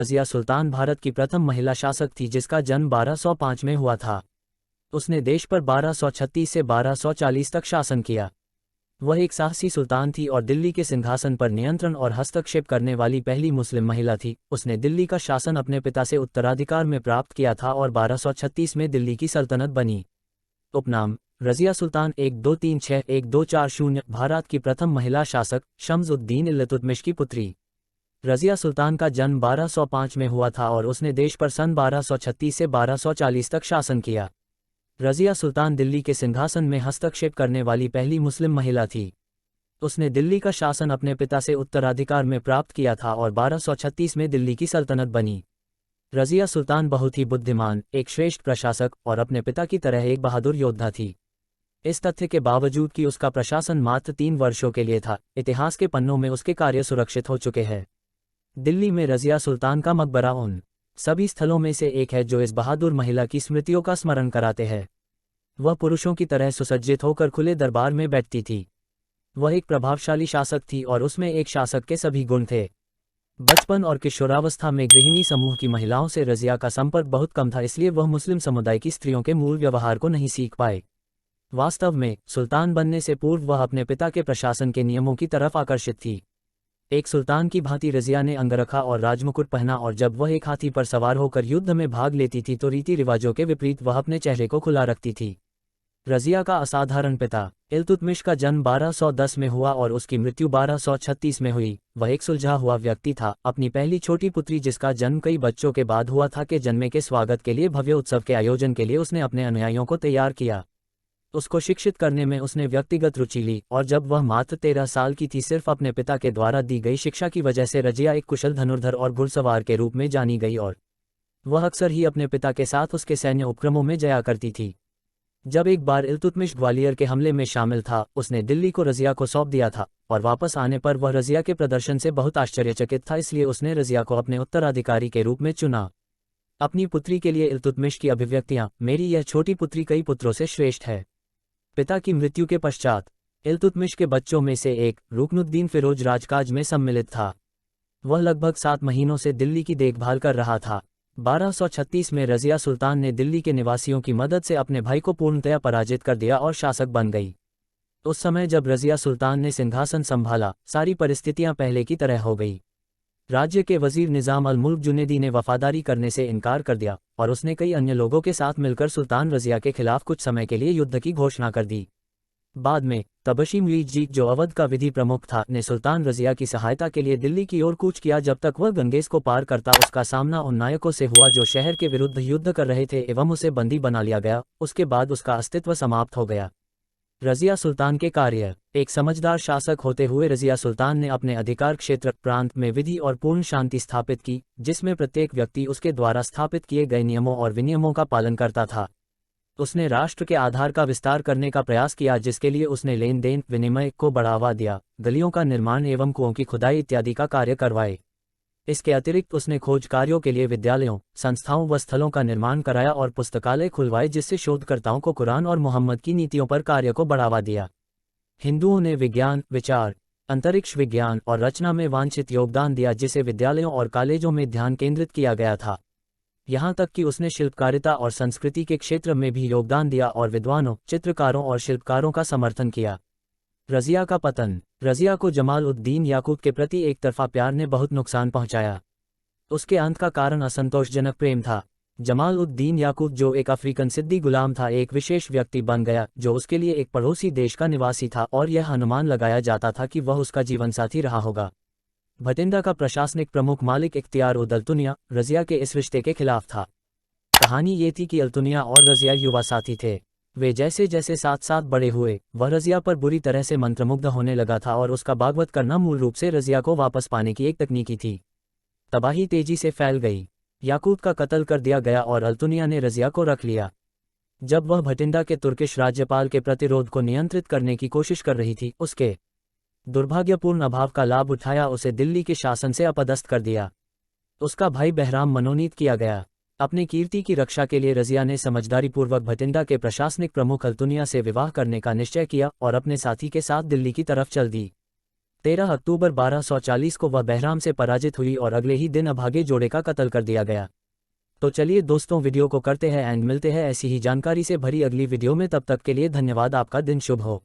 रज़िया सुल्तान भारत की प्रथम महिला शासक थी जिसका जन्म 1205 में हुआ था। उसने देश पर 1236 से 1240 तक शासन किया। वह एक साहसी सुल्तान थी और दिल्ली के सिंहासन पर नियंत्रण और हस्तक्षेप करने वाली पहली मुस्लिम महिला थी। उसने दिल्ली का शासन अपने पिता से उत्तराधिकार में प्राप्त किया था और 1236 में दिल्ली की सल्तनत बनी। उपनाम: रज़िया सुल्तान 1236-1240। भारत की प्रथम महिला शासक शम्स-उद-दीन इल्तुतमिश की पुत्री। रज़िया सुल्तान का जन्म 1205 में हुआ था और उसने देश पर सन 1236 से 1240 तक शासन किया। रज़िया सुल्तान दिल्ली के सिंहासन में हस्तक्षेप करने वाली पहली मुस्लिम महिला थी। उसने दिल्ली का शासन अपने पिता से उत्तराधिकार में प्राप्त किया था और 1236 में दिल्ली की सल्तनत बनी। रज़िया सुल्तान बहुत ही बुद्धिमान, एक श्रेष्ठ प्रशासक और अपने पिता की तरह एक बहादुर योद्धा थी। इस तथ्य के बावजूद कि उसका प्रशासन मात्र 3 वर्षों के लिए था, इतिहास के पन्नों में उसके कार्य सुरक्षित हो चुके हैं। दिल्ली में रज़िया सुल्तान का मकबरा उन सभी स्थलों में से एक है जो इस बहादुर महिला की स्मृतियों का स्मरण कराते हैं। वह पुरुषों की तरह सुसज्जित होकर खुले दरबार में बैठती थी। वह एक प्रभावशाली शासक थी और उसमें एक शासक के सभी गुण थे। बचपन और किशोरावस्था में गृहिणी समूह की महिलाओं से रज़िया का संपर्क बहुत कम था, इसलिए वह मुस्लिम समुदाय की स्त्रियों के मूल व्यवहार को नहीं सीख पाए। वास्तव में सुल्तान बनने से पूर्व वह अपने पिता के प्रशासन के नियमों की तरफ आकर्षित थी। एक सुल्तान की भांति रज़िया ने अंगरखा और राजमुकुट पहना और जब वह एक हाथी पर सवार होकर युद्ध में भाग लेती थी तो रीति रिवाजों के विपरीत वह अपने चेहरे को खुला रखती थी। रज़िया का असाधारण पिता इल्तुतमिश का जन्म 1210 में हुआ और उसकी मृत्यु 1236 में हुई। वह एक सुलझा हुआ व्यक्ति था। अपनी पहली छोटी पुत्री जिसका जन्म कई बच्चों के बाद हुआ था के जन्मे के स्वागत के लिए भव्य उत्सव के आयोजन के लिए उसने अपने अनुयायियों को तैयार किया। उसको शिक्षित करने में उसने व्यक्तिगत रुचि ली और जब वह मात्र 13 साल की थी सिर्फ अपने पिता के द्वारा दी गई शिक्षा की वजह से रज़िया एक कुशल धनुर्धर और घुड़सवार के रूप में जानी गई और वह अक्सर ही अपने पिता के साथ उसके सैन्य उपक्रमों में जाया करती थी। जब एक बार इल्तुतमिश ग्वालियर के हमले में शामिल था, उसने दिल्ली को रज़िया को सौंप दिया था और वापस आने पर वह रज़िया के प्रदर्शन से बहुत आश्चर्यचकित था, इसलिए उसने रज़िया को अपने उत्तराधिकारी के रूप में चुना। अपनी पुत्री के लिए इल्तुतमिश की अभिव्यक्तियां: मेरी यह छोटी पुत्री कई पुत्रों से श्रेष्ठ है। पिता की मृत्यु के पश्चात इल्तुतमिश के बच्चों में से एक रुकनुद्दीन फिरोज राजकाज में सम्मिलित था। वह लगभग 7 महीनों से दिल्ली की देखभाल कर रहा था। 1236 में रज़िया सुल्तान ने दिल्ली के निवासियों की मदद से अपने भाई को पूर्णतया पराजित कर दिया और शासक बन गई। उस समय जब रज़िया सुल्तान ने सिंहासन संभाला, सारी परिस्थितियां पहले की तरह हो गई। राज्य के वजीर निज़ाम अल मुल्क जुनैदी ने वफादारी करने से इनकार कर दिया और उसने कई अन्य लोगों के साथ मिलकर सुल्तान रज़िया के खिलाफ कुछ समय के लिए युद्ध की घोषणा कर दी। बाद में तबशी मुइज़, जो अवध का विधि प्रमुख था, ने सुल्तान रज़िया की सहायता के लिए दिल्ली की ओर कूच किया। जब तक वह गंगेस को पार करता, उसका सामना उन नायकों से हुआ जो शहर के विरुद्ध युद्ध कर रहे थे एवं उसे बंदी बना लिया गया। उसके बाद उसका अस्तित्व समाप्त हो गया। रज़िया सुल्तान के कार्य: एक समझदार शासक होते हुए रज़िया सुल्तान ने अपने अधिकार क्षेत्र प्रांत में विधि और पूर्ण शांति स्थापित की, जिसमें प्रत्येक व्यक्ति उसके द्वारा स्थापित किए गए नियमों और विनियमों का पालन करता था। उसने राष्ट्र के आधार का विस्तार करने का प्रयास किया, जिसके लिए उसने लेन देन विनिमय को बढ़ावा दिया, गलियों का निर्माण एवं कुओं की खुदाई इत्यादि का कार्य करवाए। इसके अतिरिक्त उसने खोज कार्यों के लिए विद्यालयों, संस्थाओं व स्थलों का निर्माण कराया और पुस्तकालय खुलवाए, जिससे शोधकर्ताओं को कुरान और मोहम्मद की नीतियों पर कार्य को बढ़ावा दिया। हिंदुओं ने विज्ञान, विचार, अंतरिक्ष विज्ञान और रचना में वांछित योगदान दिया, जिसे विद्यालयों और कॉलेजों में ध्यान केंद्रित किया गया था। यहाँ तक कि उसने शिल्पकारिता और संस्कृति के क्षेत्र में भी योगदान दिया और विद्वानों, चित्रकारों और शिल्पकारों का समर्थन किया। रज़िया का पतन: रज़िया को जमाल उद-दीन याकूत के प्रति एक तरफा प्यार ने बहुत नुकसान पहुंचाया। उसके अंत का कारण असंतोषजनक प्रेम था। जमाल उद-दीन याकूत, जो एक अफ्रीकन सिद्दी गुलाम था, एक विशेष व्यक्ति बन गया जो उसके लिए एक पड़ोसी देश का निवासी था और यह अनुमान लगाया जाता था कि वह उसका जीवनसाथी रहा होगा। भटिंडा का प्रशासनिक प्रमुख मालिक इख्तियार उद अल्तुनिया रज़िया के इस रिश्ते के खिलाफ था। कहानी ये थी कि अल्तुनिया और रज़िया युवा साथी थे। वे जैसे जैसे साथ साथ बड़े हुए, वह रज़िया पर बुरी तरह से मंत्रमुग्ध होने लगा था और उसका बागवत करना मूल रूप से रज़िया को वापस पाने की एक तकनीकी थी। तबाही तेजी से फैल गई। याकूत का कत्ल कर दिया गया और अल्तुनिया ने रज़िया को रख लिया। जब वह भटिंडा के तुर्किश राज्यपाल के प्रतिरोध को नियंत्रित करने की कोशिश कर रही थी, उसके दुर्भाग्यपूर्ण अभाव का लाभ उठाया उसे दिल्ली के शासन से अपदस्थ कर दिया। उसका भाई बहराम मनोनीत किया गया। अपनी कीर्ति की रक्षा के लिए रज़िया ने समझदारीपूर्वक भटिंडा के प्रशासनिक प्रमुख अल्तुनिया से विवाह करने का निश्चय किया और अपने साथी के साथ दिल्ली की तरफ चल दी। 13 अक्टूबर 1240 को वह बहराम से पराजित हुई और अगले ही दिन अभागे जोड़े का कत्ल कर दिया गया। तो चलिए दोस्तों, वीडियो को करते हैं एंड मिलते हैं ऐसी ही जानकारी से भरी अगली वीडियो में। तब तक के लिए धन्यवाद। आपका दिन शुभ हो।